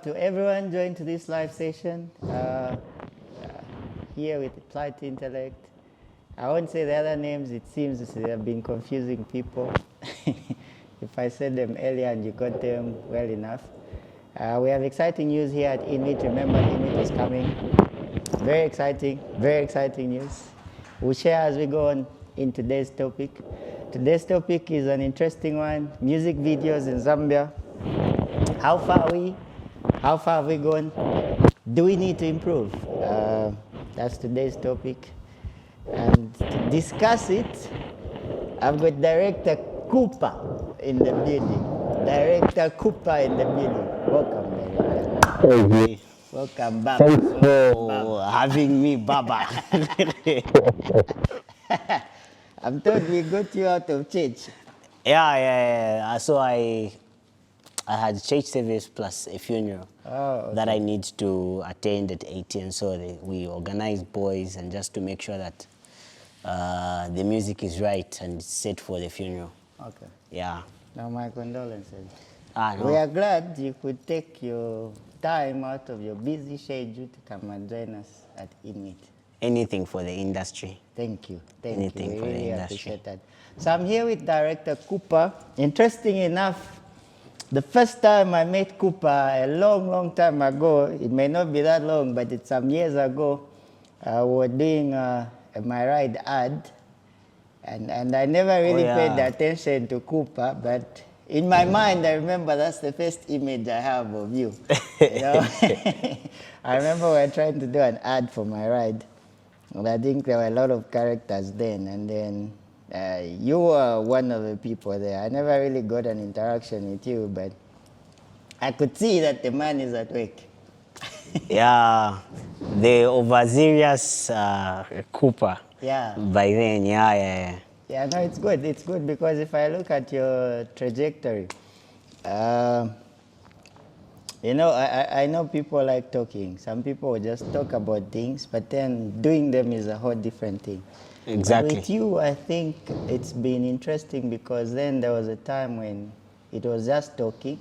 welcome to everyone joined to this live session here with Plight Intellect. I won't say the other names, it seems they have been confusing people. If I said them earlier and you got them well enough. We have exciting news here at Inwit. Remember, Inwit is coming. Very exciting news. We'll share as we go on in today's topic. Today's topic is an interesting one, music videos in Zambia. How far have we gone? Do we need to improve? That's today's topic. And to discuss it, I've got Director Cooper in the building. Director Cooper in the building. Welcome, Director. Thank you. Welcome, Baba. Thanks for having me, Baba. I'm told we got you out of church. Yeah. So I had church service plus a funeral that I need to attend at 18. So we organized boys and just to make sure that the music is right and it's set for the funeral. Okay. Yeah. Now my condolences. No. We are glad you could take your time out of your busy schedule to come and join us at Inwit. Anything for the industry. Thank you. Anything We for the really industry. appreciate that. So I'm here with Director Cooper. Interesting enough, the first time I met Cooper a long time ago, it may not be that long, but it's some years ago, we were doing a My Ride ad, and I never really paid attention to Cooper, but in my mind, I remember that's the first image I have of you. You know? I remember we were trying to do an ad for My Ride, and I think there were a lot of characters then, and then you were one of the people there. I never really got an interaction with you, but I could see that the man is at work. Yeah, the overzealous Cooper. Yeah. By then, yeah. Yeah, no, it's good. It's good because if I look at your trajectory, you know, I know people like talking. Some people just talk about things, but then doing them is a whole different thing. Exactly. But with you, I think it's been interesting because then there was a time when it was just talking,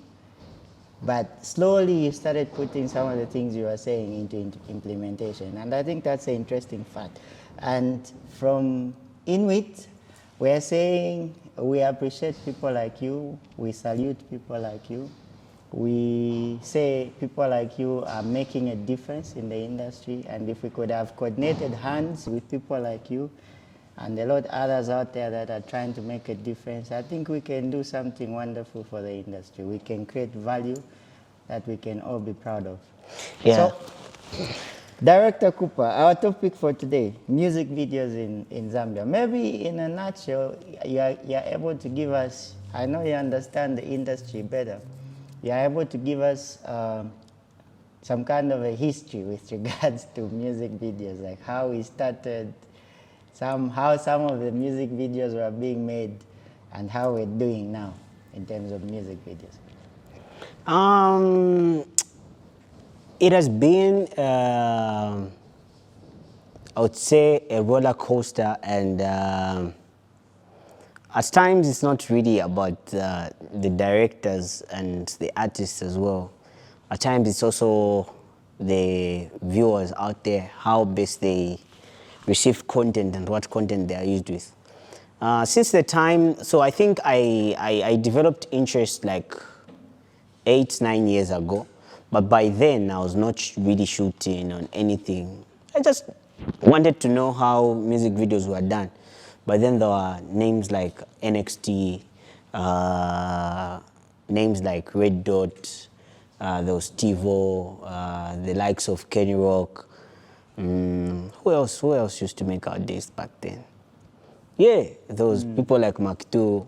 but slowly you started putting some of the things you were saying into implementation. And I think that's an interesting fact. And from Inwit, we are saying we appreciate people like you, we salute people like you. We say people like you are making a difference in the industry, and if we could have coordinated hands with people like you and a lot of others out there that are trying to make a difference, I think we can do something wonderful for the industry. We can create value that we can all be proud of. Yeah. So, Director Cooper, our topic for today, music videos in Zambia. Maybe in a nutshell, you're able to give us, I know you understand the industry better, you're able to give us some kind of a history with regards to music videos, like how we started, how some of the music videos were being made, and how we're doing now in terms of music videos. It has been, I would say, a roller coaster, and at times it's not really about the directors and the artists as well. At times it's also the viewers out there, how best they receive content and what content they are used with. Since the time, so I think I developed interest like 8-9 years ago. But by then, I was not really shooting on anything. I just wanted to know how music videos were done. But then there were names like NXT, names like Red Dot, there was Tivo, the likes of Kenny Rock. Who else used to make our discs back then? Yeah, there was people like Makitu.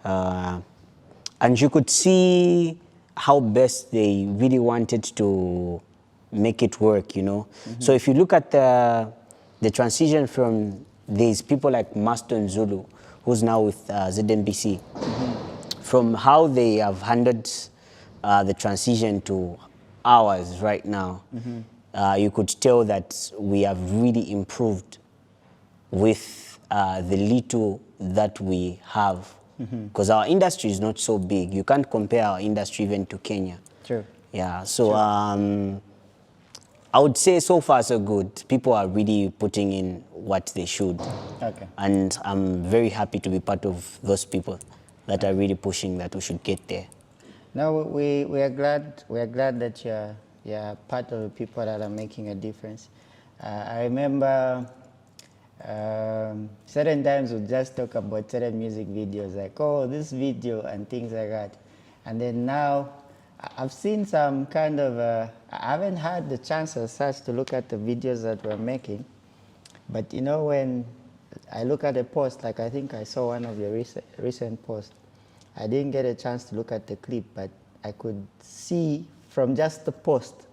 And you could see how best they really wanted to make it work, you know. So if you look at the transition from these people like Maston Zulu, who's now with ZMBC, from how they have handled the transition to ours right now, you could tell that we have really improved with the little that we have. Because our industry is not so big. You can't compare our industry even to Kenya. True. Yeah, so I would say so far so good. People are really putting in what they should. Okay. And I'm very happy to be part of those people that are really pushing that we should get there. No, we are glad that you're part of the people that are making a difference. I remember certain times we just talk about certain music videos, like, oh, this video and things like that. And then now I've seen some kind of, I haven't had the chance as such to look at the videos that we're making, but you know, when I look at a post, like I think I saw one of your recent posts, I didn't get a chance to look at the clip, but I could see from just the post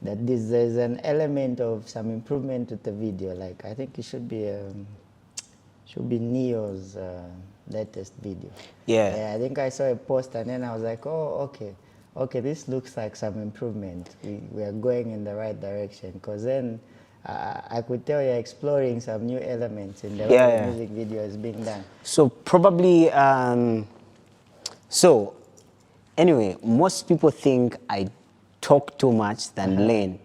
that there's an element of some improvement to the video. Like I think it should be Neo's latest video. Yeah. I think I saw a post and then I was like, oh, okay, this looks like some improvement. We are going in the right direction, because then I could tell you're exploring some new elements in the way the music video is being done. So probably, so anyway, most people think I talk too much than learn,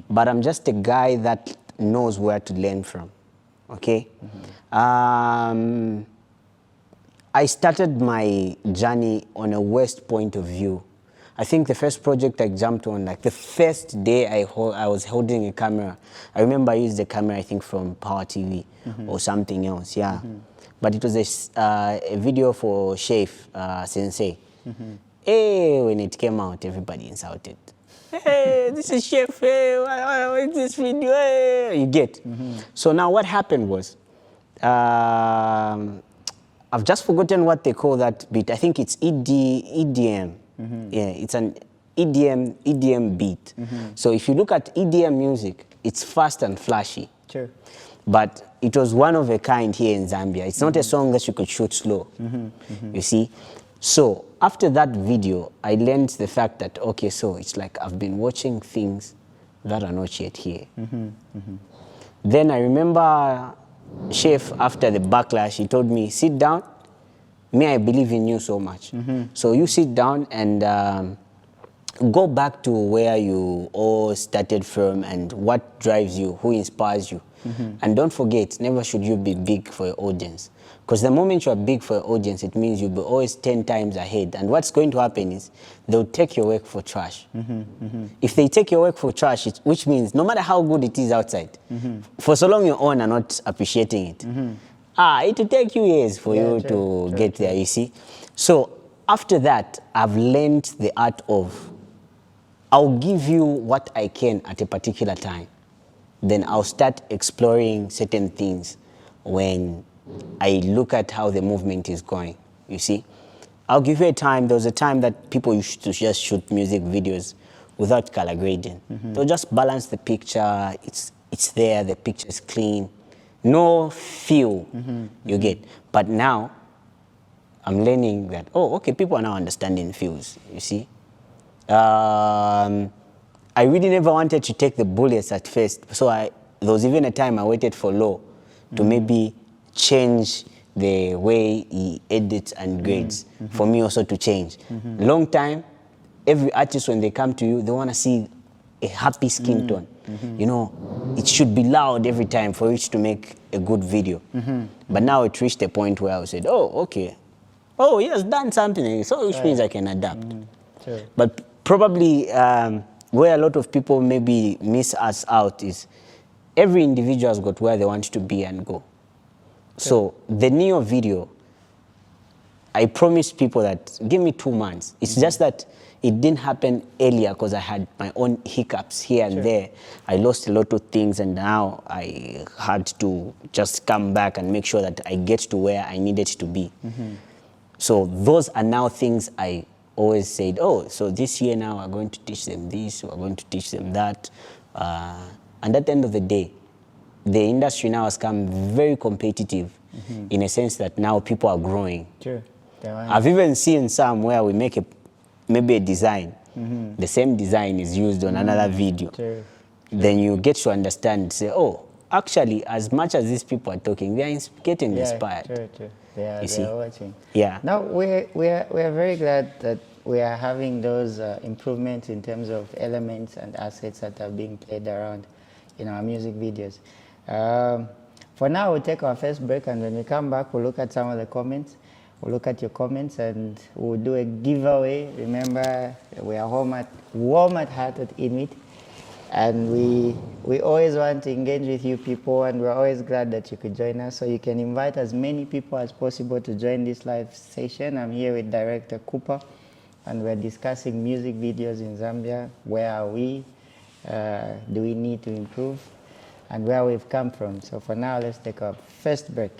but I'm just a guy that knows where to learn from, okay? I started my journey on a West point of view. I think the first project I jumped on, like the first day I was holding a camera, I remember I used the camera, I think from Power TV or something else, But it was a video for Chef Sensei. Hey, when it came out, everybody insulted. Hey, this is Chef, hey, what's this video? Hey, you get. So now what happened was, I've just forgotten what they call that beat. I think it's EDM. Yeah, it's an EDM beat. So if you look at EDM music, it's fast and flashy. Sure. But it was one of a kind here in Zambia. It's not a song that you could shoot slow, you see. So after that video, I learned the fact that, okay, so it's like I've been watching things that are not yet here. Then I remember Chef, after the backlash, he told me, sit down. Me, I believe in you so much. So you sit down and go back to where you all started from and what drives you, who inspires you. And don't forget, never should you be big for your audience. Because the moment you are big for your audience, it means you'll be always 10 times ahead. And what's going to happen is they'll take your work for trash. If they take your work for trash, which means no matter how good it is outside, for so long your own are not appreciating it, it will take you years for you to get there, you see. So after that, I've learned the art of, I'll give you what I can at a particular time. Then I'll start exploring certain things when I look at how the movement is going, you see. I'll give you a time. There was a time that people used to just shoot music videos without color grading. They'll just balance the picture. It's there. The picture is clean. No feel, you get. But now, I'm learning that, oh, okay, people are now understanding feels, you see. I really never wanted to take the bullets at first. So there was even a time I waited for Law to maybe change the way he edits and grades, for me also to change. Long time, every artist, when they come to you, they want to see a happy skin tone. You know, it should be loud every time for it to make a good video. But now it reached a point where I said, oh, okay. Oh, he has done something, so which means I can adapt. Sure. But probably where a lot of people maybe miss us out is every individual has got where they want to be and go. So the Neo video, I promised people that give me 2 months. It's just that it didn't happen earlier because I had my own hiccups here and there. I lost a lot of things and now I had to just come back and make sure that I get to where I needed to be. So those are now things I always said, oh, so this year now we're going to teach them this, we're going to teach them that. And at the end of the day, the industry now has become very competitive in a sense that now people are growing. Sure. I've even seen some where we make maybe a design. The same design is used on another video. Sure. Then you get to understand, say, oh, actually, as much as these people are talking, they are getting inspired. Sure. They are watching. Yeah. Now, we are very glad that we are having those improvements in terms of elements and assets that are being played around in our music videos. For now, we'll take our first break, and when we come back, we'll look at some of the comments. We'll look at your comments, and we'll do a giveaway. Remember, we are warm at heart at Inwit, and we always want to engage with you people, and we're always glad that you could join us. So you can invite as many people as possible to join this live session. I'm here with Director Cooper, and we're discussing music videos in Zambia. Where are we? Do we need to improve? And where we've come from. So for now, let's take our first break.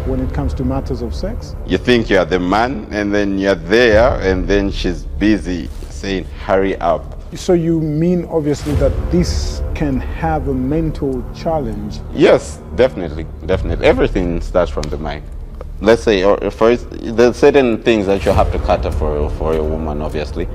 When it comes to matters of sex? You think you're the man, and then you're there, and then she's busy saying, hurry up. So you mean obviously that this can have a mental challenge? Yes, definitely. Everything starts from the mind. Let's say, there's certain things that you have to cater for a woman, obviously.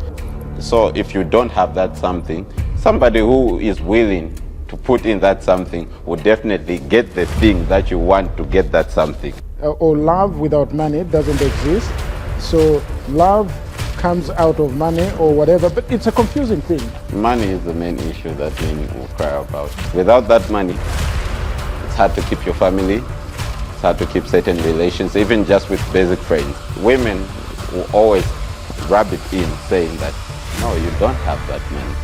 So if you don't have that something, somebody who is willing to put in that something would definitely get the thing that you want to get that something. Or love without money doesn't exist. So love comes out of money or whatever, but it's a confusing thing. Money is the main issue that men will cry about. Without that money, it's hard to keep your family, it's hard to keep certain relations, even just with basic friends. Women will always rub it in saying that, no, you don't have that money.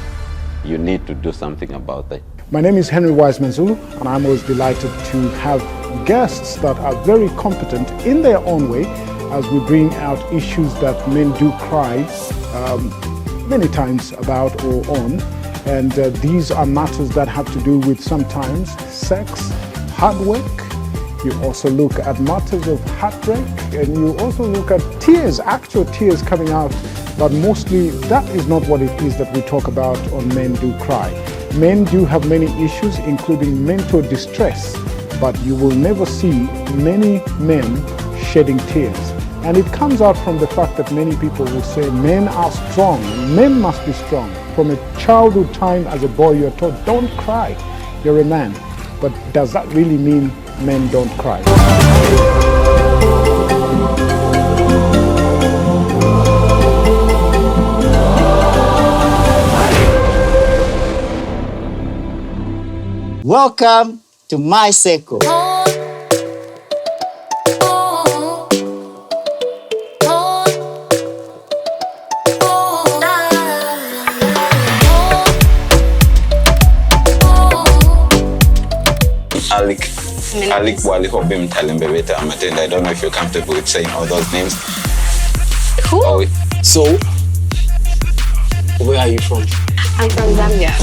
You need to do something about that. My name is Henry Wiseman Zulu, and I'm always delighted to have guests that are very competent in their own way as we bring out issues that men do cry many times about or on. And these are matters that have to do with sometimes sex, hard work. You also look at matters of heartbreak, and you also look at tears, actual tears coming out. But mostly that is not what it is that we talk about on Men Do Cry. Men do have many issues, including mental distress, but you will never see many men shedding tears. And it comes out from the fact that many people will say men are strong, men must be strong. From a childhood time as a boy, you're taught, don't cry, you're a man. But does that really mean men don't cry? Welcome to my circle. Alik Wali Hobim Talembebeta Amatenda. I don't know if you're comfortable with saying all those names. Who? So, where are you from? I'm from Zambia.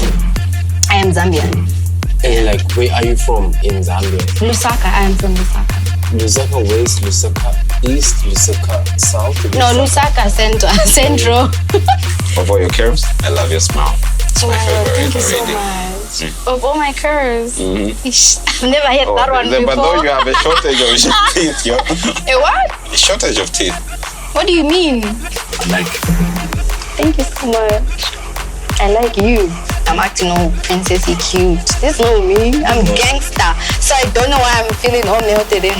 I am Zambian. And like, where are you from in Zambia? Lusaka. I am from Lusaka. Lusaka West, Lusaka East, Lusaka South? No, Lusaka Central. Of all your curves, I love your smile. It's my favorite. Thank you so much. Of all my curves, I've never had that one before. But though you have a shortage of teeth, yo. A what? A shortage of teeth. What do you mean? Like, thank you so much. I like you. I'm acting all princessy cute. This is not me. I'm gangster. So I don't know why I'm feeling all melted in.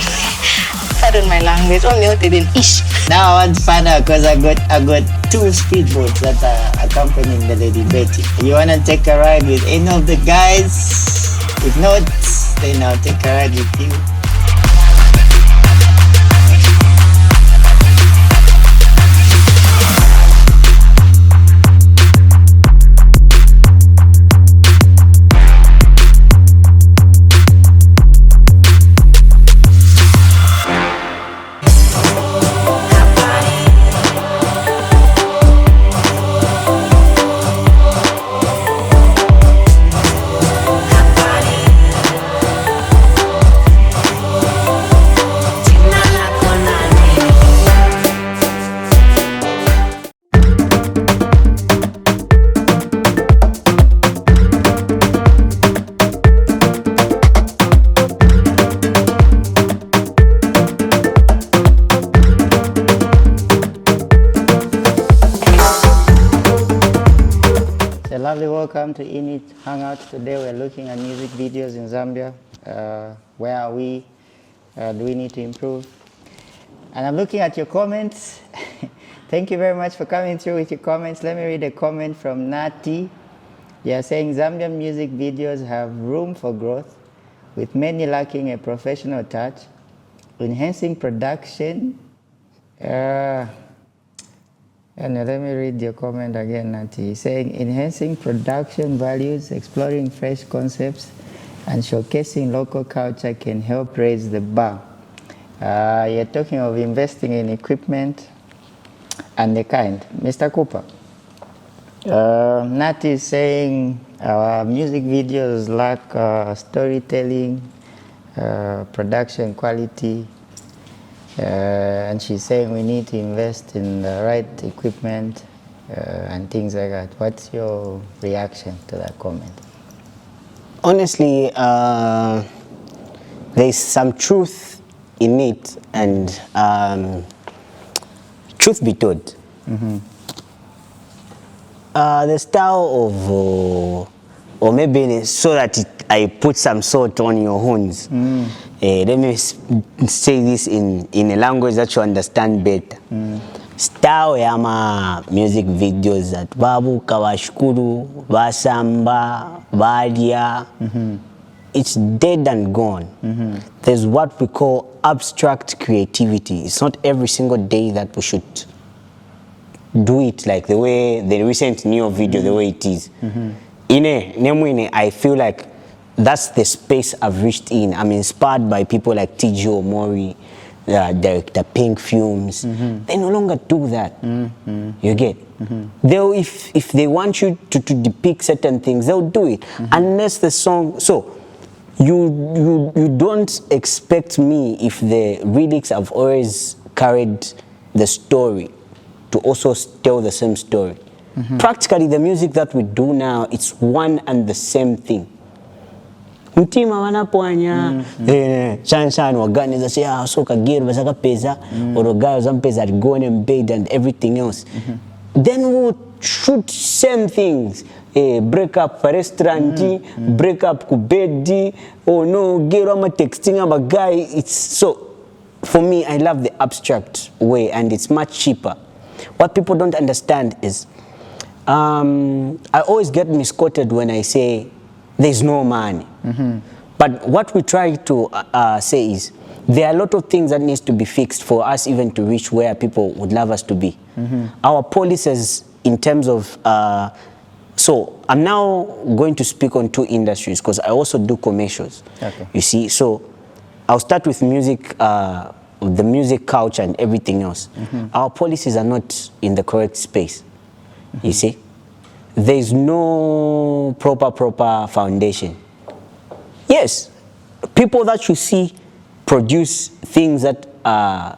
Pardon my language. All melted in ish. Now I want to find out because I got 2 speedboats that are accompanying the Lady Betty. You want to take a ride with any of the guys? If not, then I'll take a ride with you. lovely welcome to Inwit HangOut. Today we're looking at music videos in Zambia. Where are we? Do we need to improve? And I'm looking at your comments. Thank you very much for coming through with your comments. Let me read a comment from Nati. They are saying Zambian music videos have room for growth, with many lacking a professional touch, enhancing production. And let me read your comment again, Nati. Saying enhancing production values, exploring fresh concepts, and showcasing local culture can help raise the bar. You're talking of investing in equipment and the kind. Mr. Cooper, Nati is saying our music videos lack storytelling, production quality, and she's saying we need to invest in the right equipment and things like that. What's your reaction to that comment? Honestly, there's some truth in it, and truth be told, the style of, or maybe so that I put some salt on your horns. Let me say this in a language that you understand better. Style yama music videos that babu kawashukuru, basamba, badia, it's dead and gone. There's what we call abstract creativity. It's not every single day that we should do it like the way the recent new video, the way it is. I feel like that's the space I've reached in. I'm inspired by people like T.J. Omori, director Pink Fumes. They no longer do that. You get? They'll, if they want you to depict certain things, they'll do it. Unless the song, so you don't expect me, if the lyrics have always carried the story, to also tell the same story. Practically the music that we do now, it's one and the same thing. Mtima wanapoanya chanshan waganiza say soka gear basaka pesa orogayo zampesa go and bed and everything else. Then we'll shoot same things. Break up for restaurant, break up ku bedi, oh no, get on my texting about guy. It's so, for me, I love the abstract way, and it's much cheaper. What people don't understand is, I always get misquoted when I say there's no money. But what we try to say is, there are a lot of things that needs to be fixed for us even to reach where people would love us to be. Our policies in terms of, so I'm now going to speak on two industries because I also do commercials. Okay. You see, so I'll start with music, the music culture and everything else. Our policies are not in the correct space. You see, there's no proper foundation. Yes, people that you see produce things that are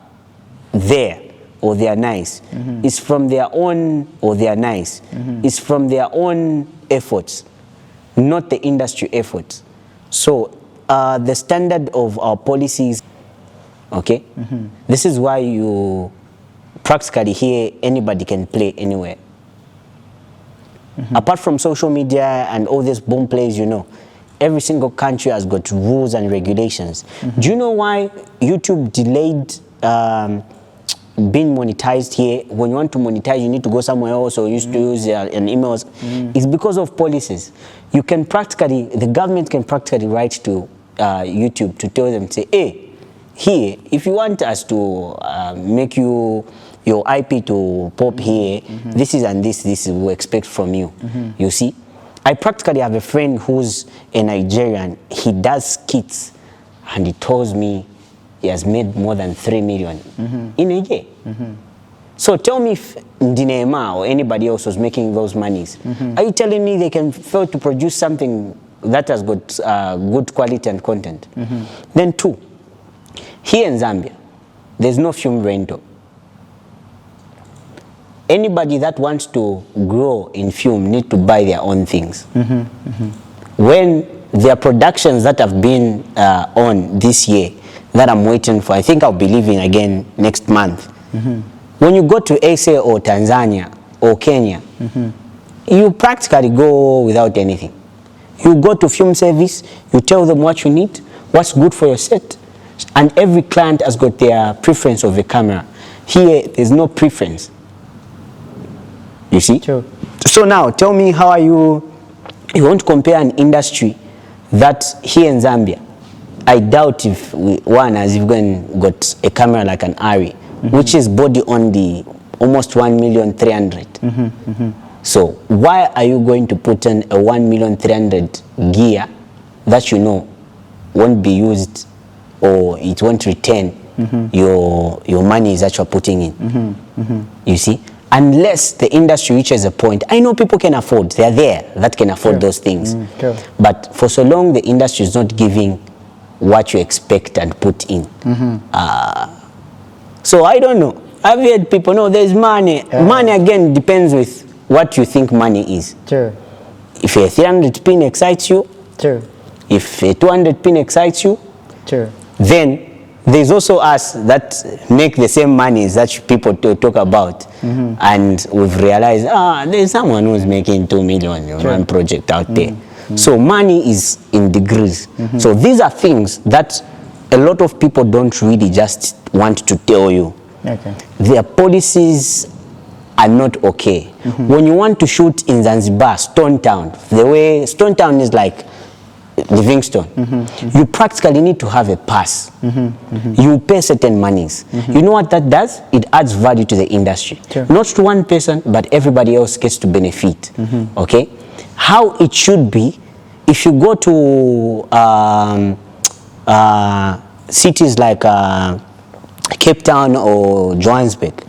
there or they are nice. It's from their own, or they are nice. It's from their own efforts, not the industry efforts. So the standard of our policies, okay? This is why you practically here anybody can play anywhere. Apart from social media and all these boom plays, you know, every single country has got rules and regulations. Do you know why YouTube delayed being monetized here? When you want to monetize, you need to go somewhere else, or you used to use an email. It's because of policies. You can practically, the government can practically write to YouTube to tell them, say, hey, here, if you want us to make you your IP to pop here, this is and this we expect from you. You see, I practically have a friend who's a Nigerian. He does skits, and he tells me he has made more than 3 million in a year. So tell me if Ndinema or anybody else was making those monies. Are you telling me they can fail to produce something that has got good quality and content? Then two, here in Zambia, there's no film rental. Anybody that wants to grow in film need to buy their own things. When there are productions that have been on this year that I'm waiting for, I think I'll be leaving again next month. When you go to SA or Tanzania or Kenya, you practically go without anything. You go to film service, you tell them what you need, what's good for your set, and every client has got their preference of the camera. Here, there's no preference. You see? True. So now, tell me, how are you want to compare an industry that here in Zambia, I doubt if one has even got a camera like an Ari, which is body on the almost 1,300,000. So why are you going to put in a 1,300,000 gear that you know won't be used or it won't return your money that you're putting in? You see? Unless the industry reaches a point, I know people can afford, they're there that can afford those things. But for so long the industry is not giving what you expect and put in. So I don't know. I've heard people, no, there's money. Money again depends with what you think money is. True. If a 300 pin excites you, True. if a 200 pin excites you, True. then there's also us that make the same money that people talk about. And we've realized, there's someone who's making 2 million on one project out there. So money is in degrees. So these are things that a lot of people don't really just want to tell you. Okay. Their policies are not okay. When you want to shoot in Zanzibar, Stone Town, the way Stone Town is like Livingstone, you practically need to have a pass. You pay certain monies. You know what that does? It adds value to the industry. Not to one person, but everybody else gets to benefit. Okay? How it should be, if you go to cities like Cape Town or Johannesburg,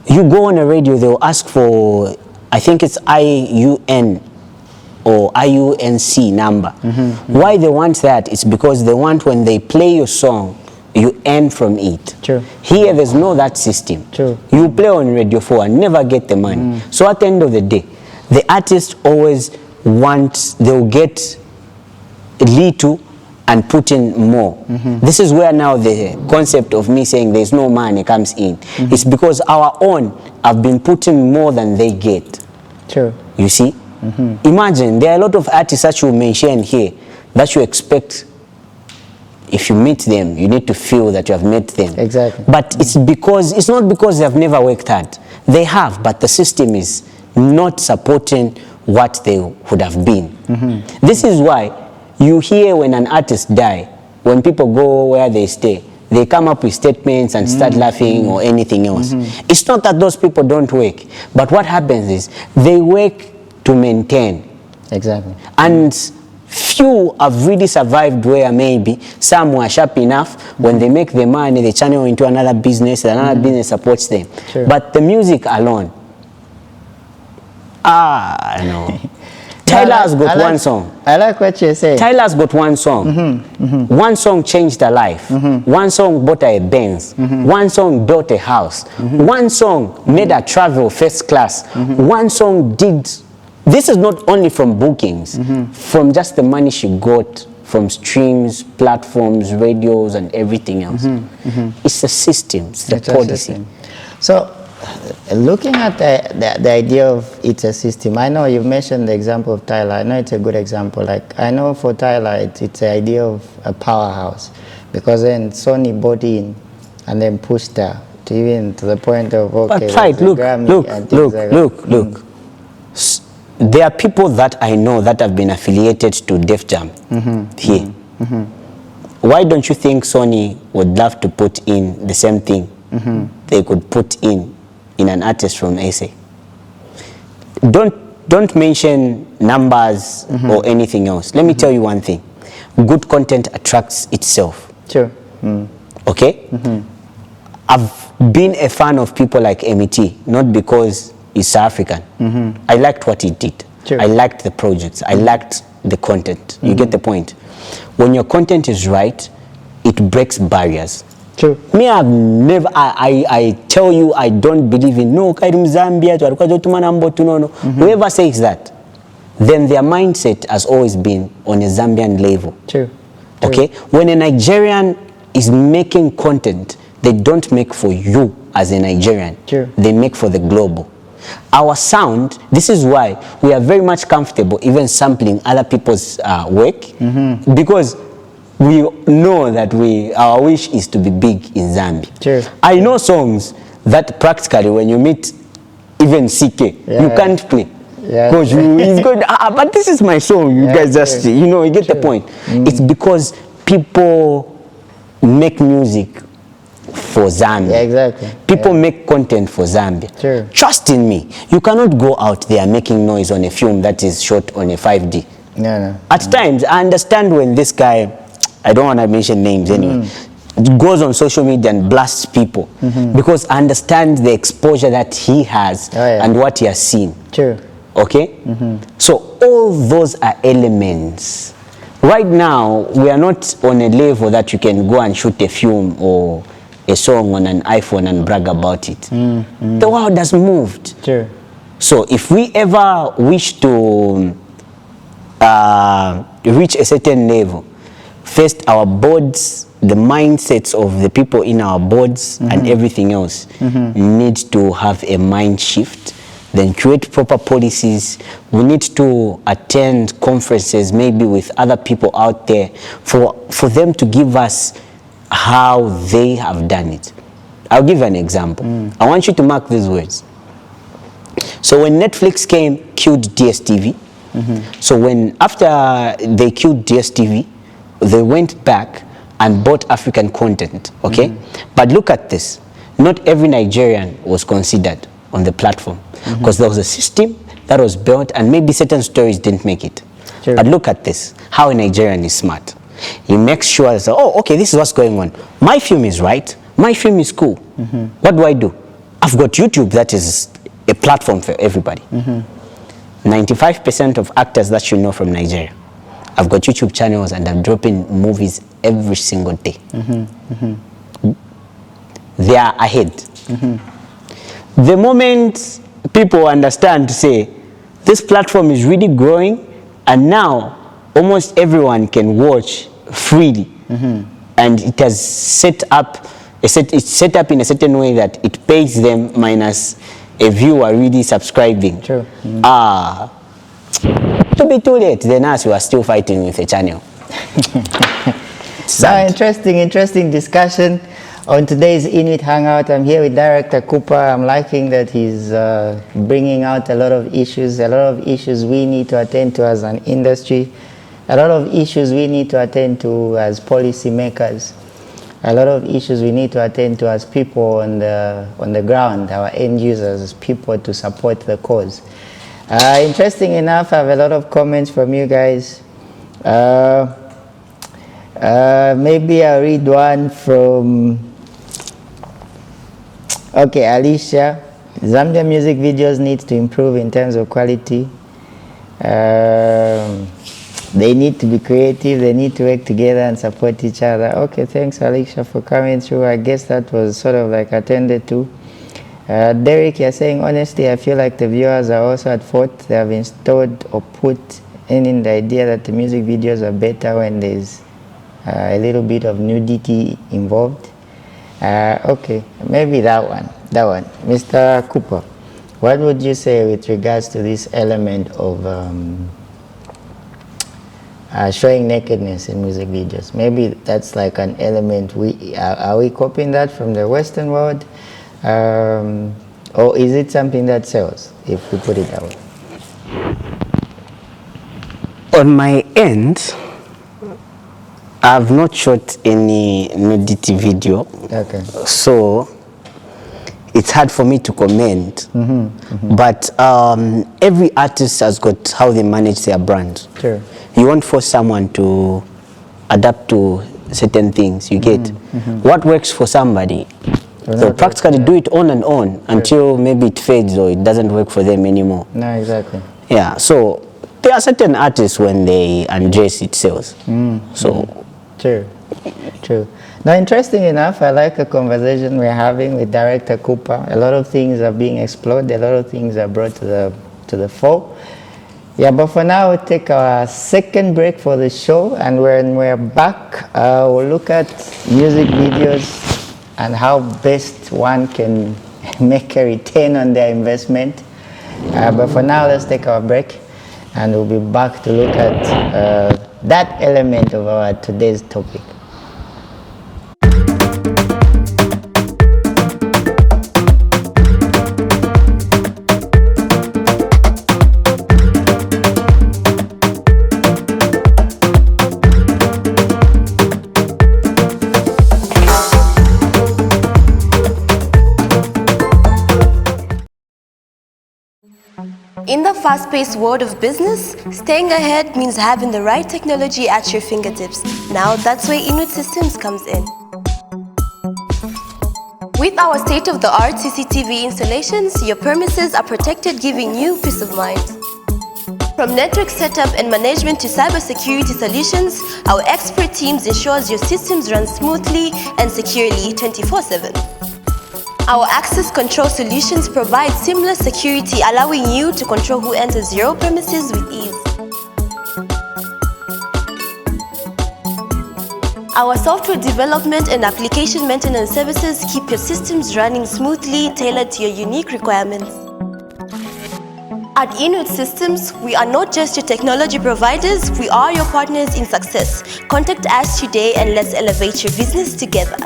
you go on a radio, they'll ask for, I think it's IUN or IUNC number. Why they want that? It's because they want when they play your song, you earn from it. Here, there's no that system. You play on Radio 4 and never get the money. So at the end of the day, the artist always wants, they'll get little and put in more. This is where now the concept of me saying there's no money comes in. It's because our own have been putting more than they get. You see? Imagine, there are a lot of artists that you mention here that you expect, if you meet them, you need to feel that you have met them. Exactly. But it's not because they have never worked hard. They have, but the system is not supporting what they would have been. This is why you hear when an artist die, when people go where they stay, they come up with statements and start laughing or anything else. It's not that those people don't work, but what happens is they work to maintain. Exactly. And few have really survived where maybe some were sharp enough, when they make the money, they channel into another business, and another business supports them. But the music alone, no. Tyler has got one song. I like what you're saying. Tyler's got one song. One song changed her life. One song bought her a Benz. One song built a house. One song made her travel first class. One song did. This is not only from bookings, from just the money she got from streams, platforms, radios, and everything else. It's a system. It's the policy. So, looking at the idea of it's a system, I know you mentioned the example of Tyler. I know it's a good example. Like, I know for Tyler, it's the idea of a powerhouse, because then Sony bought in and then pushed her to even to the point of, okay, but right, look. There are people that I know that have been affiliated to Def Jam here. Why don't you think Sony would love to put in the same thing they could put in an artist from SA? Don't mention numbers or anything else. Let me tell you one thing. Good content attracts itself. Okay? I've been a fan of people like MET, not because he's South African. I liked what he did. I liked the projects. I liked the content. You get the point? When your content is right, it breaks barriers. Me, I've never, I tell you, I don't believe in, no, Zambia, whoever says that, then their mindset has always been on a Zambian level. Okay? When a Nigerian is making content, they don't make for you as a Nigerian. They make for the global. Our sound, this is why we are very much comfortable even sampling other people's work, because we know that our wish is to be big in Zambia. True. I know songs that practically when you meet even CK, you can't play. Because it's good, but this is my song, you guys just, you get the point. It's because people make music for Zambia. Yeah, exactly. People make content for Zambia. True. Trust in me, you cannot go out there making noise on a film that is shot on a 5D. No. At times, I understand when this guy, I don't want to mention names anyway, goes on social media and blasts people, because I understand the exposure that he has and what he has seen. True. Okay? So all those are elements. Right now, we are not on a level that you can go and shoot a film or a song on an iPhone and brag about it. The world has moved. True. So if we ever wish to reach a certain level, first our boards, the mindsets of the people in our boards and everything else need to have a mind shift, then create proper policies. We need to attend conferences maybe with other people out there for them to give us how they have done it. I'll give you an example. I want you to mark these words. So when Netflix came, killed DSTV. So after they killed DSTV, they went back and bought African content, okay? But look at this. Not every Nigerian was considered on the platform, because there was a system that was built and maybe certain stories didn't make it. Sure. But look at this, how a Nigerian is smart. He makes sure, okay, this is what's going on. My film is right, my film is cool. What do? I've got YouTube that is a platform for everybody. 95% of actors that you know from Nigeria, I've got YouTube channels and I'm dropping movies every single day. They are ahead. The moment people understand to say, this platform is really growing, and now almost everyone can watch freely, and it has set up it's set up in a certain way that it pays them minus a viewer really subscribing. True. To be too late, then us, we are still fighting with a channel. Now, interesting discussion on today's Inwit HangOut. I'm here with Director Cooper. I'm liking that he's bringing out a lot of issues we need to attend to as an industry, a lot of issues we need to attend to as policymakers, a lot of issues we need to attend to as people on the ground, our end users, as people to support the cause. Interesting enough, I have a lot of comments from you guys. Maybe I'll read one from, okay, Alicia. Zambian music videos need to improve in terms of quality. They need to be creative, they need to work together and support each other. Okay, thanks Alicia for coming through. I guess that was sort of like attended to. Derek, you're saying, honestly, I feel like the viewers are also at fault. They have installed or put in the idea that the music videos are better when there's a little bit of nudity involved. Okay, maybe that one. Mr. Cooper, what would you say with regards to this element of showing nakedness in music videos? Maybe that's like an element, are we copying that from the Western world? Or is it something that sells, if we put it that way? On my end, I've not shot any nudity video. Okay. So it's hard for me to comment. But every artist has got how they manage their brand. Sure. You won't force someone to adapt to certain things, you get. What works for somebody, they'll practically do it on and on until maybe it fades or it doesn't work for them anymore. No, exactly. Yeah, so there are certain artists when they undress it sells. So True. Now, interesting enough, I like the conversation we're having with Director Cooper. A lot of things are being explored, a lot of things are brought to the fore. Yeah, but for now, we'll take our second break for the show, and when we're back, we'll look at music videos and how best one can make a return on their investment But for now, let's take our break, and we'll be back to look at that element of our today's topic. In the fast-paced world of business, staying ahead means having the right technology at your fingertips. Now, that's where Inwit Systems comes in. With our state-of-the-art CCTV installations, your premises are protected, giving you peace of mind. From network setup and management to cybersecurity solutions, our expert teams ensures your systems run smoothly and securely 24/7. Our access control solutions provide seamless security, allowing you to control who enters your premises with ease. Our software development and application maintenance services keep your systems running smoothly, tailored to your unique requirements. At Inwit Systems, we are not just your technology providers, we are your partners in success. Contact us today and let's elevate your business together.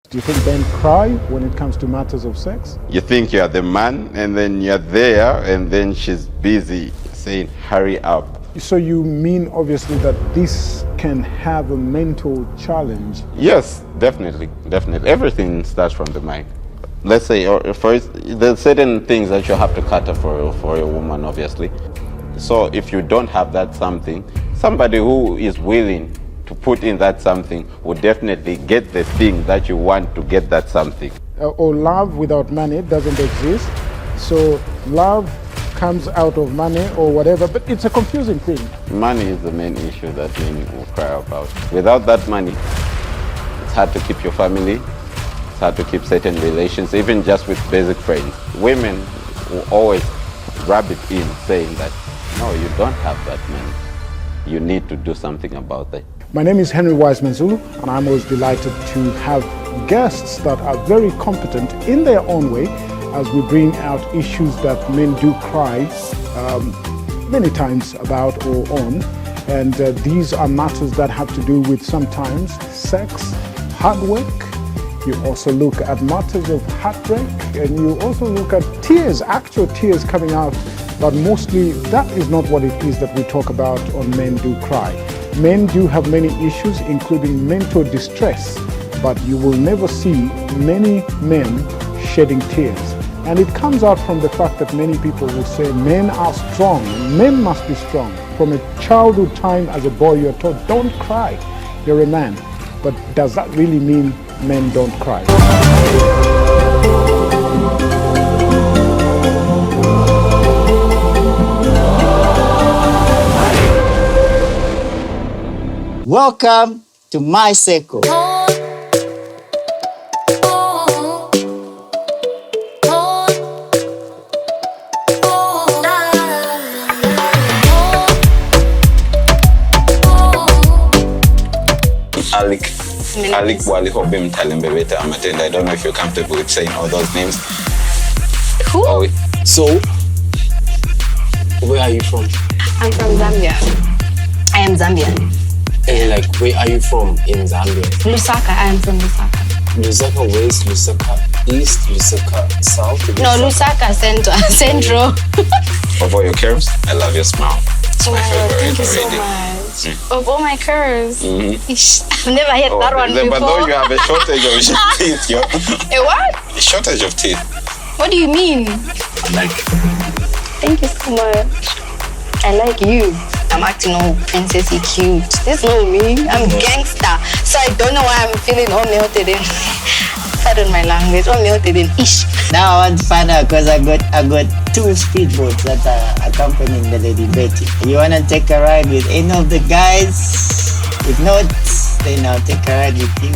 Do you think men cry when it comes to matters of sex? You think you're the man, and then you're there, and then she's busy saying, hurry up. So you mean obviously that this can have a mental challenge? Yes, definitely, definitely. Everything starts from the mind. Let's say, or first, there's certain things that you have to cater for a woman, obviously. So if you don't have that something, somebody who is willing to put in that something will definitely get the thing that you want to get that something. Or love without money doesn't exist. So love comes out of money or whatever, but it's a confusing thing. Money is the main issue that men will cry about. Without that money, it's hard to keep your family, it's hard to keep certain relations, even just with basic friends. Women will always rub it in, saying that, no, you don't have that money. You need to do something about that. My name is Henry Wiseman Zulu, and I'm always delighted to have guests that are very competent in their own way as we bring out issues that men do cry many times about or on. And these are matters that have to do with sometimes sex, hard work. You also look at matters of heartbreak, and you also look at tears, actual tears coming out. But mostly that is not what it is that we talk about on Men Do Cry. Men do have many issues, including mental distress, but you will never see many men shedding tears. And it comes out from the fact that many people will say men are strong, men must be strong. From a childhood time as a boy, you're told, don't cry, you're a man. But does that really mean men don't cry? Welcome to my circle. Alik Wali Hobim Talembebeta Amatenda. I don't know if you're comfortable with saying all those names. Who? Oh, So, where are you from? I'm from Zambia. I am Zambian. And like, where are you from in Zambia? Lusaka, I am from Lusaka. Lusaka West, Lusaka East, Lusaka South? No, Lusaka Central. of all your curves, I love your smile. It's my favorite Thank you so already. much. Of all my curves, I've never had that one before. But though you have a shortage of teeth, yo. A what? A shortage of teeth. What do you mean? Like, Thank you so much. I like you. I'm acting all princessy cute. This is not me. I'm gangster. So I don't know why I'm feeling all melted in. Pardon my language. All melted in ish. Now I want to find out because I got 2 speedboats that are accompanying the Lady Betty. You want to take a ride with any of the guys? If not, then I'll take a ride with you.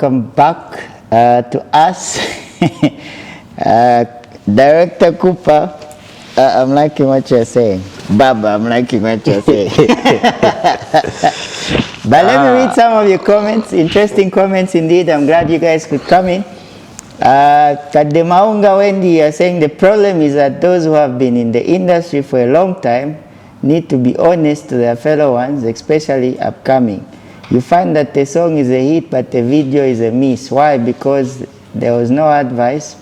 welcome back to us. Director Cooper, I'm liking what you're saying. Baba, I'm liking what you're saying. But let me read some of your comments, interesting comments indeed. I'm glad you guys could come in. Kademaunga Wendy, you're saying the problem is that those who have been in the industry for a long time need to be honest to their fellow ones, especially upcoming. You find that the song is a hit, but the video is a miss. Why? Because there was no advice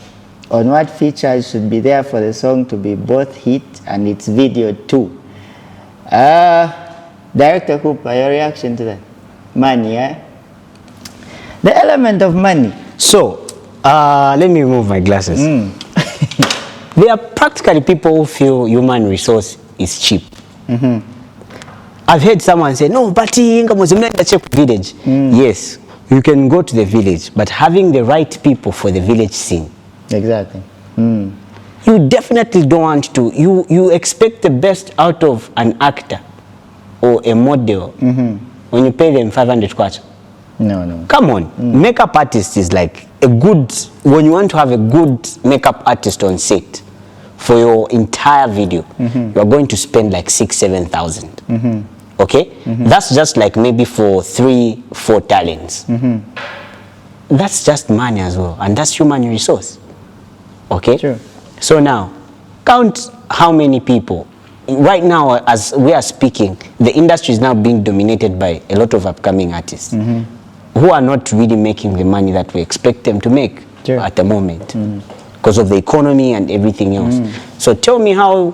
on what features should be there for the song to be both hit and its video too. Director Cooper, your reaction to that? Money, eh? The element of money. So, let me remove my glasses. There are practically people who feel human resource is cheap. I've heard someone say, no, but check village. Yes, you can go to the village, but having the right people for the village scene. Exactly. You definitely don't want to. You expect the best out of an actor or a model when you pay them 500 kwacha. No. Come on. Makeup artist is like a good, when you want to have a good makeup artist on set for your entire video, you are going to spend like 6,000-7,000. Okay? That's just like maybe for 3-4 talents. That's just money as well, and that's human resource. Okay? Sure. So now, count how many people. Right now, as we are speaking, the industry is now being dominated by a lot of upcoming artists who are not really making the money that we expect them to make at the moment because of the economy and everything else. So tell me, how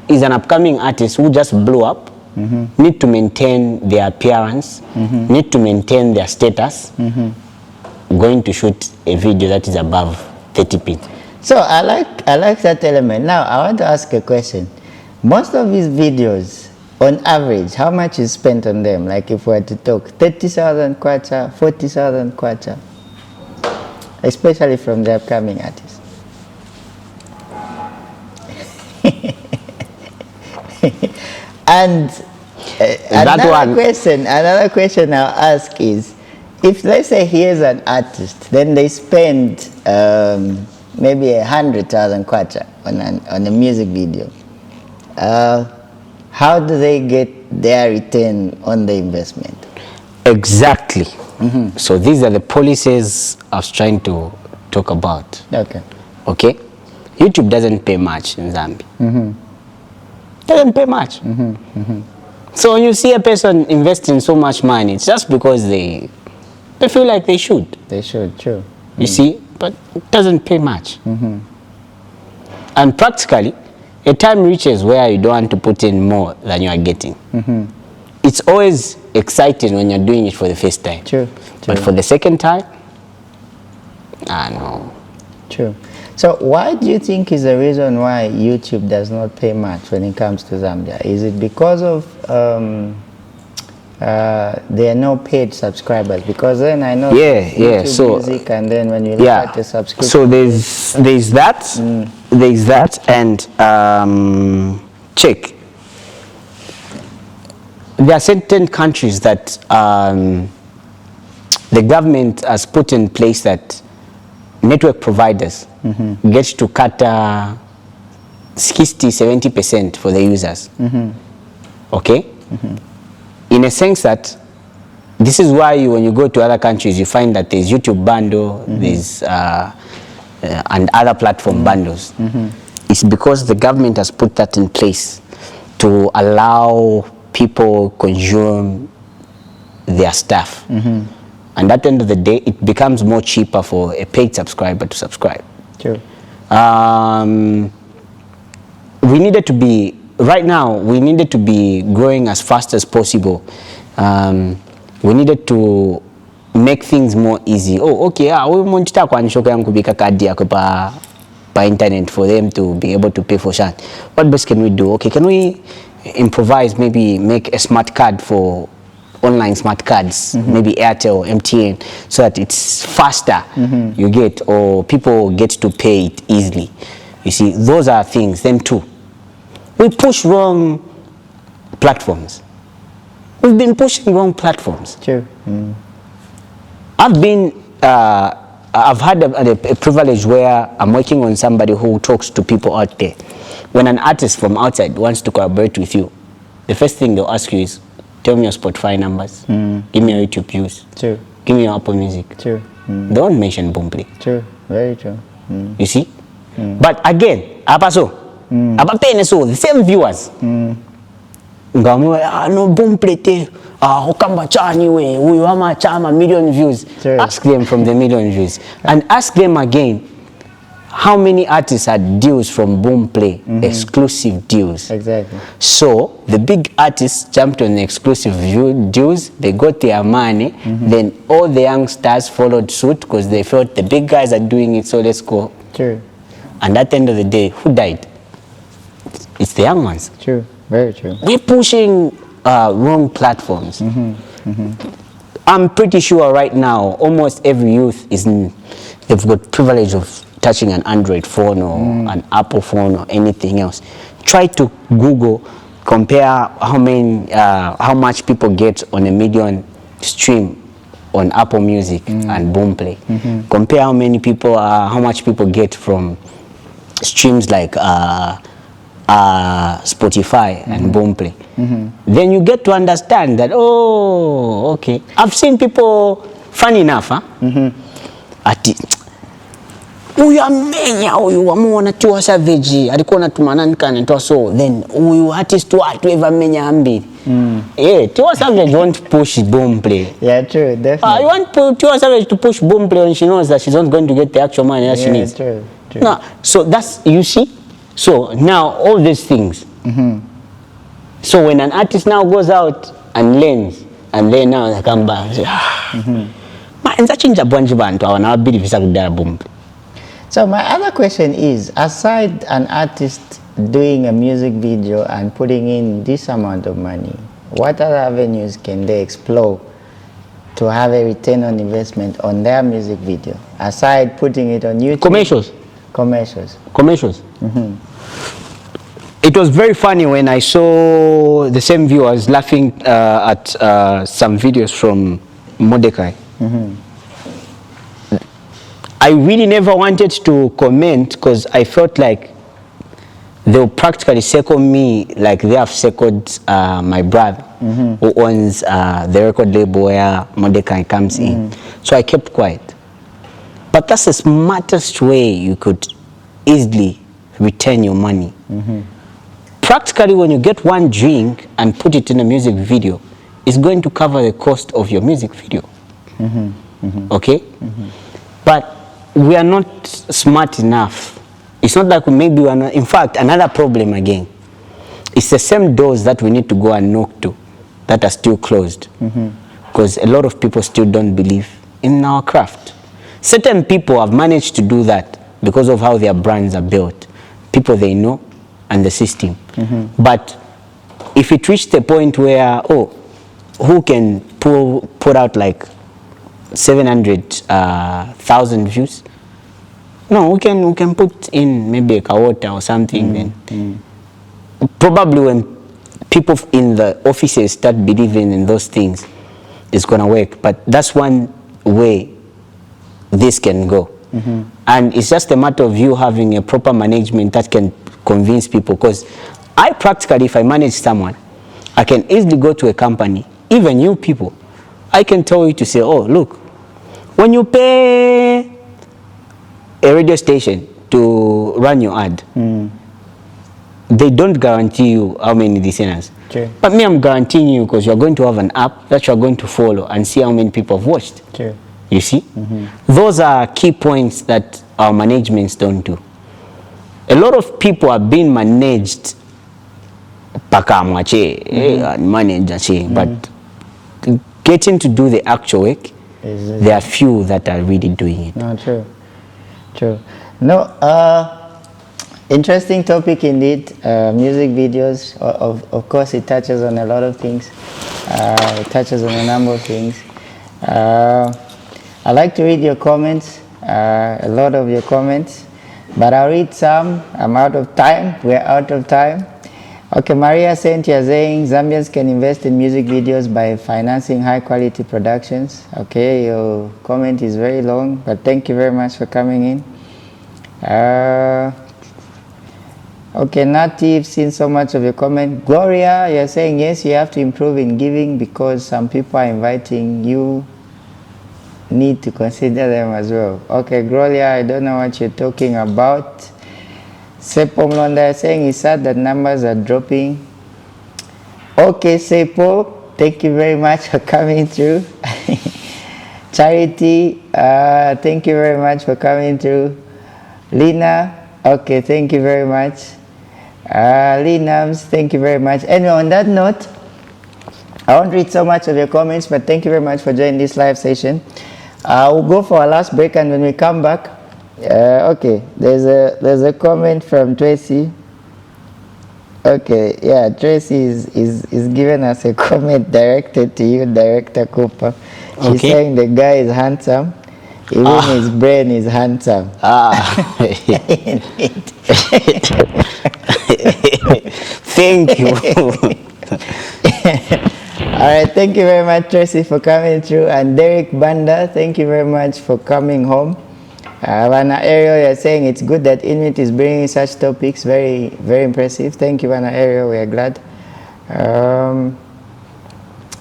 is an upcoming artist who just blew up need to maintain their appearance, need to maintain their status, going to shoot a video that is above 30p? So I like that element. Now I want to ask a question. Most of these videos, on average, how much is spent on them? Like if we were to talk 30,000 kwacha, 40,000 kwacha, especially from the upcoming artists. And another question I'll ask is, if let's say here's an artist, then they spend maybe 100,000 kwacha on a music video. How do they get their return on the investment? Exactly. So these are the policies I was trying to talk about. Okay? YouTube doesn't pay much in Zambia. Doesn't pay much. So when you see a person investing so much money, it's just because they feel like they should. They should, true. You see? But it doesn't pay much. And practically, a time reaches where you don't want to put in more than you are getting. It's always exciting when you're doing it for the first time. True. But for the second time, no. True. So what do you think is the reason why YouTube does not pay much when it comes to Zambia? Is it because of there are no paid subscribers? Because then I know YouTube so music, and then when you look at the subscription, so there's that, and check. There are certain countries that the government has put in place that network providers get to cut 60-70% for the users. Okay? In a sense that this is why when you go to other countries, you find that there's YouTube bundle, there's and other platform bundles. It's because the government has put that in place to allow people consume their stuff. And at the end of the day, it becomes more cheaper for a paid subscriber to subscribe. True. We needed to be, right now, we needed to be growing as fast as possible. We needed to make things more easy. Oh, okay, we want to kubika kadi yako pa internet for them to be able to pay for shan. What best can we do? Okay, can we improvise, maybe make a smart card for online smart cards, maybe Airtel or MTN, so that it's faster, you get, or people get to pay it easily. You see, those are things. Then too, we push wrong platforms. We've been pushing wrong platforms. True. I've been I've had a privilege where I'm working on somebody who talks to people out there. When an artist from outside wants to collaborate with you, the first thing they'll ask you is, tell me your Spotify numbers, give me your YouTube views, True. give me your Apple Music. True. They don't mention Boomplay. True. Very true. You see? But again, the same viewers. No Boomplay te. Ukamba chani we, huyu ama chama million views. True. Ask them from the million views. And ask them again, how many artists had deals from Boomplay, exclusive deals. Exactly. So the big artists jumped on the exclusive deals, they got their money, then all the young stars followed suit because they felt the big guys are doing it, so let's go. True. And at the end of the day, who died? It's the young ones. True. Very true. We're pushing wrong platforms. I'm pretty sure right now, almost every youth they've got privilege of touching an Android phone or an Apple phone or anything else. Try to Google, compare how much people get on a million stream on Apple Music and Boomplay. Compare how much people get from streams like Spotify and Boomplay. Then you get to understand that, oh, okay. I've seen people, funny enough, huyu amenya huyu wamuona Tiwa Savage alikuwa anatumana kanatoa, so then huyu artist watu eva menya ambili. Tiwa Savage won't push Boomplay. Yeah, true, definitely. You want Tiwa Savage to push Boomplay when she knows that she's not going to get the actual money that she needs. True. No, so that's, you see. So now all these things. So when an artist now goes out and learns, and then now they come back and say, So my other question is, aside an artist doing a music video and putting in this amount of money, what other avenues can they explore to have a return on investment on their music video, aside putting it on YouTube? Commercials. It was very funny when I saw the same viewers laughing at some videos from Mordecai. I really never wanted to comment because I felt like they'll practically circle me like they have circled my brother who owns the record label where Mordecai comes in. So I kept quiet. But that's the smartest way you could easily return your money. Practically, when you get one drink and put it in a music video, it's going to cover the cost of your music video. Okay? But we are not smart enough. It's not like maybe we are not. In fact, another problem again, it's the same doors that we need to go and knock to that are still closed. Because a lot of people still don't believe in our craft. Certain people have managed to do that because of how their brands are built. People they know and the system. But if it reached a point where, who can put out like 700,000 views? No, we can put in maybe a Kawota or something. Then probably when people in the offices start believing in those things, it's gonna work. But that's one way this can go. And it's just a matter of you having a proper management that can convince people. Because I practically, if I manage someone, I can easily go to a company, even new people. I can tell you to say, oh, look, when you pay a radio station to run your ad, they don't guarantee you how many listeners. True. But me, I'm guaranteeing you because you're going to have an app that you're going to follow and see how many people have watched. True. You see? Those are key points that our managements don't do. A lot of people are being managed but getting to do the actual work, there are few that are really doing it. No, true. No, interesting topic indeed. Music videos, of course, it touches on a lot of things. It touches on a number of things. I like to read your comments, a lot of your comments, but I'll read some. I'm out of time. We're out of time. Okay, Maria sent you saying Zambians can invest in music videos by financing high quality productions. Okay, your comment is very long, but thank you very much for coming in. Okay, Native, seen so much of your comment. Gloria, you're saying yes, you have to improve in giving because some people are inviting you. Need to consider them as well. Okay, Gloria, I don't know what you're talking about. Sepo Mlonda saying it's sad that numbers are dropping. Okay, Sepo, thank you very much for coming through. Charity, thank you very much for coming through. Lina, okay, thank you very much. Linams, thank you very much. Anyway, on that note, I won't read so much of your comments, but thank you very much for joining this live session. We'll go for our last break, and when we come back, okay, there's a comment from Tracy. Okay, yeah, Tracy is giving us a comment directed to you, Director Cooper. She's saying the guy is handsome. Even his brain is handsome. Thank you. All right, thank you very much, Tracy, for coming through. And Derek Banda, thank you very much for coming home. Vana Ariel, you're saying it's good that Inwit is bringing such topics. Very, very impressive. Thank you, Vana Ariel. We are glad.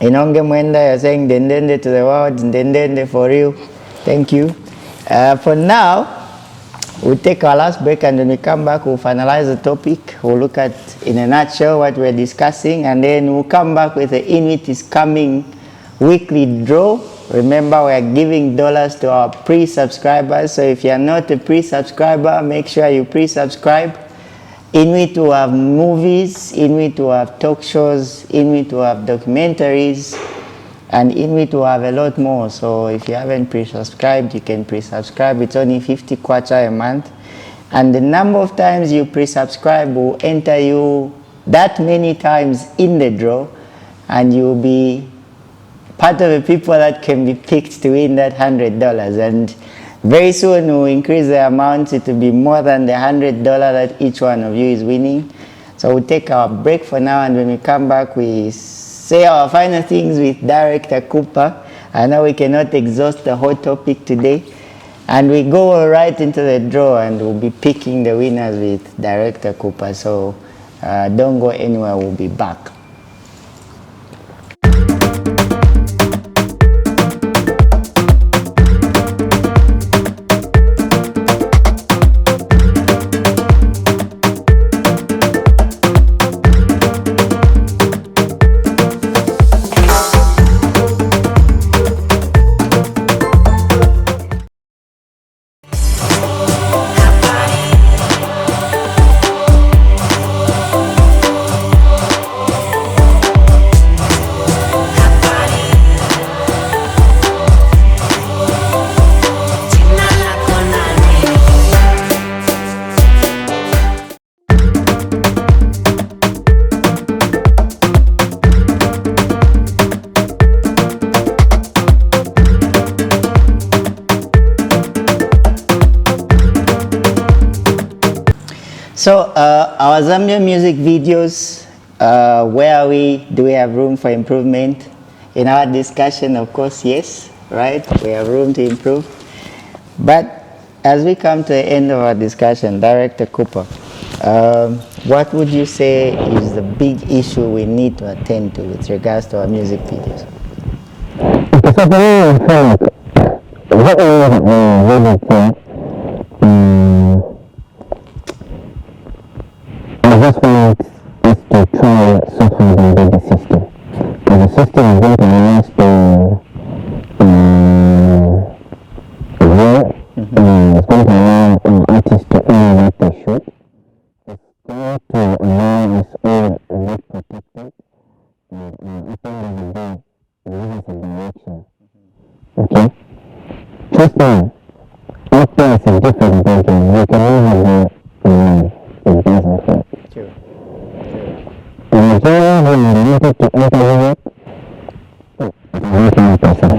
Inonge Mwenda, you're saying Dendende to the world, Dendende for real. Thank you. For now, we'll take our last break, and when we come back, we'll finalize the topic. We'll look at, in a nutshell, what we're discussing, and then we'll come back with the Inwit is coming weekly draw. Remember, we're giving dollars to our pre-subscribers, so if you're not a pre-subscriber, make sure you pre-subscribe. Inwit will have movies, Inwit will have talk shows, Inwit will have documentaries, and Inwit will have a lot more. So if you haven't pre-subscribed, you can pre-subscribe. It's only 50 kwacha a month. And the number of times you pre-subscribe will enter you that many times in the draw, and you'll be part of the people that can be picked to win that $100. And very soon we'll increase the amount. It will be more than the $100 that each one of you is winning. So we'll take our break for now, and when we come back, we say our final things with Director Cooper. I know we cannot exhaust the whole topic today. And we go right into the draw, and we'll be picking the winners with Director Cooper. So don't go anywhere, we'll be back. So our Zambian music videos, where are we? Do we have room for improvement? In our discussion, of course, yes, right? We have room to improve. But as we come to the end of our discussion, Director Cooper, what would you say is the big issue we need to attend to with regards to our music videos? Investment is to try soften the legacy system. Because the system is going to last a year, it's going to allow artists to earn what they should. It's going to allow us all not protected. At the end of the day, give us a direction. Okay? Trust me, after it's a different thinking, you can never go it doesn't fit. True. And if you wanted to enter it, working person.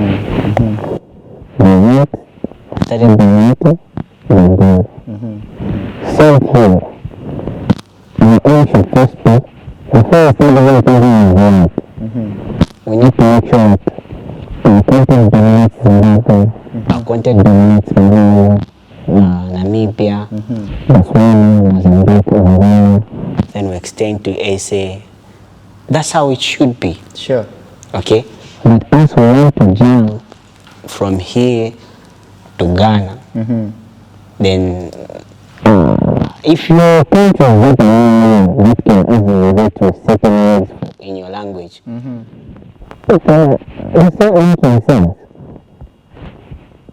They work, studying the matter, they do. Same here. Your aim should first be first, not the very person is right. We need to make sure that our content dominates Zimbabwe, our content dominates Malawi, Namibia, Botswana, Mozambique, Angola, then we extend to SA. That's how it should be. Sure. Okay? But as we want to jump from here to Ghana, then if your country is not that can easily relate to certain words in your language, it's not making sense.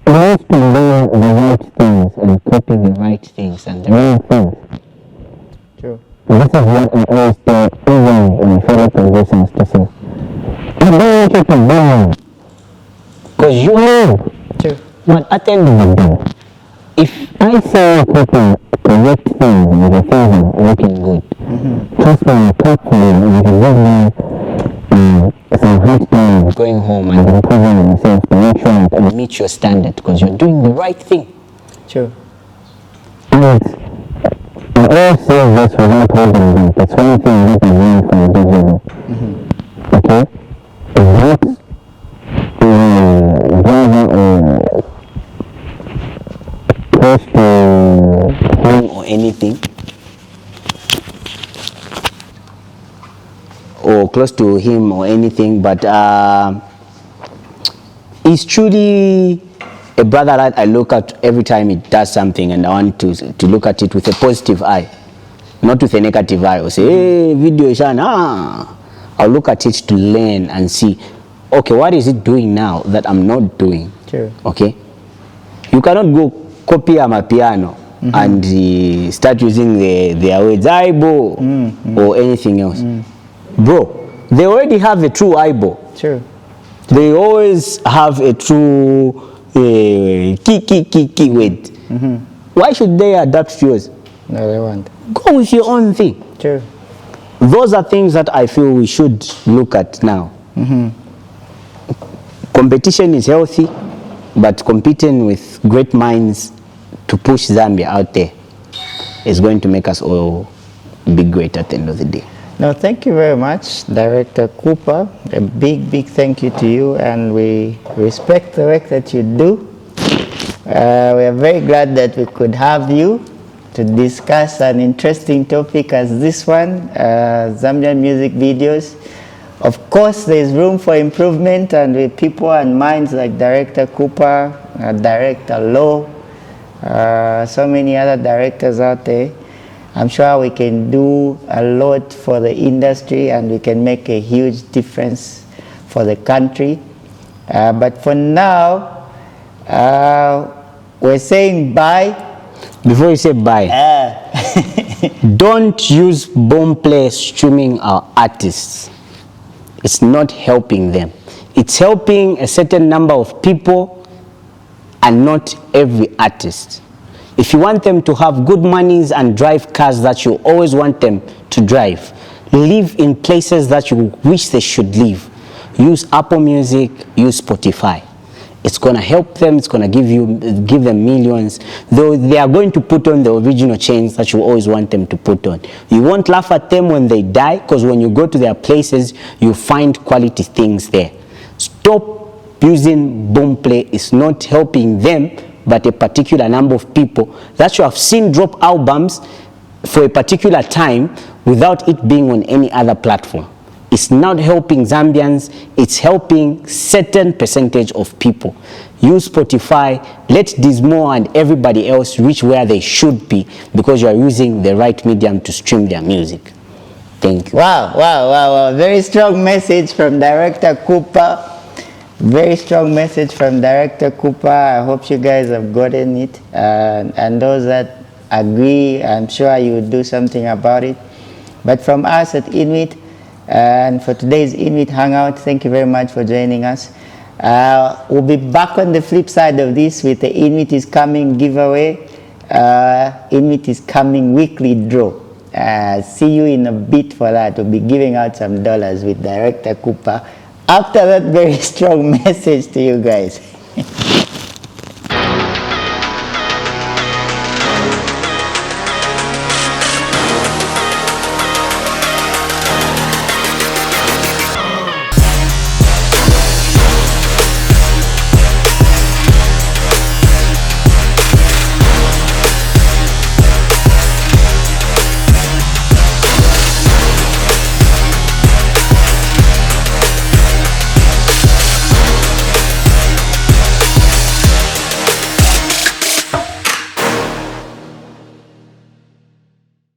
We have to learn the right things and copy the right things and the right things. True. This is what I always tell even my fellow producers to say. I don't want you to learn, because you learn. True. But at the end of the day, if I say copy correct things and the things are looking good, trust me, I calculate and you can give me some hard time going home and improving yourself to make sure that I meet your standard, because you're doing the right thing. True. And I always say this without holding back. That's one thing that I learned from the beginning. Okay? It's not brother or close to him or anything, but he's truly a brother that I look at every time he does something, and I want to look at it with a positive eye, not with a negative eye, or say, hey, video Shana. I'll look at it to learn and see, okay, what is it doing now that I'm not doing? True. Okay? You cannot go copy a piano and start using their words, aibo, or anything else. Bro, they already have a true aibo. True. They always have a true ki word. Why should they adapt to yours? No, they won't. Go with your own thing. True. Those are things that I feel we should look at now. Competition is healthy, but competing with great minds to push Zambia out there is going to make us all be great at the end of the day. No, thank you very much, Director Cooper. A big thank you to you, and we respect the work that you do. We are very glad that we could have you to discuss an interesting topic as this one, Zambian music videos. Of course, there is room for improvement, and with people and minds like Director Cooper, Director Lowe, so many other directors out there, I'm sure we can do a lot for the industry, and we can make a huge difference for the country. But for now, we're saying bye. Before you say bye, don't use Boomplay streaming our artists. It's not helping them. It's helping a certain number of people and not every artist. If you want them to have good monies and drive cars that you always want them to drive, live in places that you wish they should live, use Apple Music, use Spotify. It's going to help them, it's going to give them millions, though they are going to put on the original chains that you always want them to put on. You won't laugh at them when they die, because when you go to their places, you find quality things there. Stop using Boomplay. It's not helping them, but a particular number of people that you have seen drop albums for a particular time without it being on any other platform. It's not helping Zambians, it's helping certain percentage of people. Use Spotify, let Dismo and everybody else reach where they should be, because you are using the right medium to stream their music. Thank you. Wow. Very strong message from Director Cooper. Very strong message from Director Cooper. I hope you guys have gotten it. And those that agree, I'm sure you will do something about it. But from us at Inwit, and for today's Inwit Hangout, thank you very much for joining us. We'll be back on the flip side of this with the Inwit is Coming giveaway. Inwit is Coming weekly draw. See you in a bit for that. We'll be giving out some dollars with Director Cooper after that very strong message to you guys.